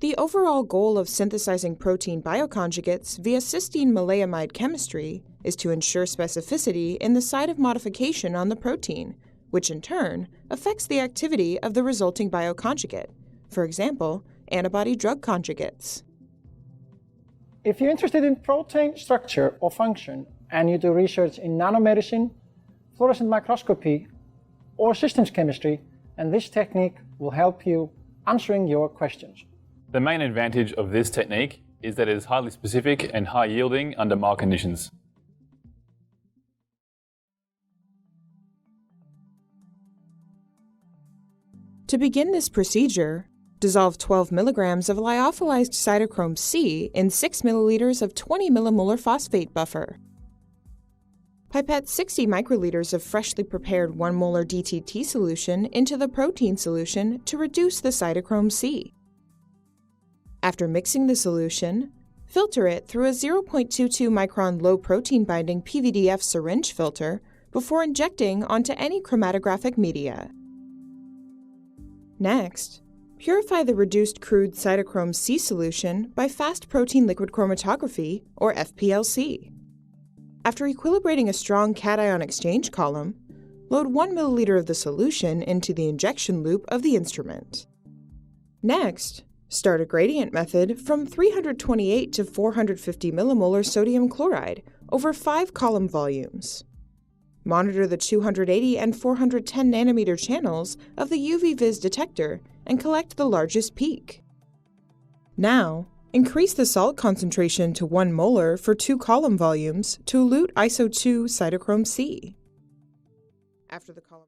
The overall goal of synthesizing protein bioconjugates via cysteine-maleimide chemistry is to ensure specificity in the site of modification on the protein, which in turn affects the activity of the resulting bioconjugate, for example, antibody-drug conjugates. If you're interested in protein structure or function and you do research in nanomedicine, fluorescent microscopy, or systems chemistry, then this technique will help you answering your questions. The main advantage of this technique is that it is highly specific and high yielding under mild conditions. To begin this procedure, dissolve 12 milligrams of lyophilized cytochrome C in 6 milliliters of 20 millimolar phosphate buffer. Pipette 60 microliters of freshly prepared 1 molar DTT solution into the protein solution to reduce the cytochrome C. After mixing the solution, filter it through a 0.22 micron low protein binding PVDF syringe filter before injecting onto any chromatographic media. Next, purify the reduced crude cytochrome C solution by fast protein liquid chromatography, or FPLC. After equilibrating a strong cation exchange column, load 1 milliliter of the solution into the injection loop of the instrument. Next, start a gradient method from 328 to 450 millimolar sodium chloride over 5 column volumes. Monitor the 280 and 410 nanometer channels of the UV-Vis detector and collect the largest peak. Now, increase the salt concentration to 1 molar for 2 column volumes to elute ISO2 cytochrome C. After the column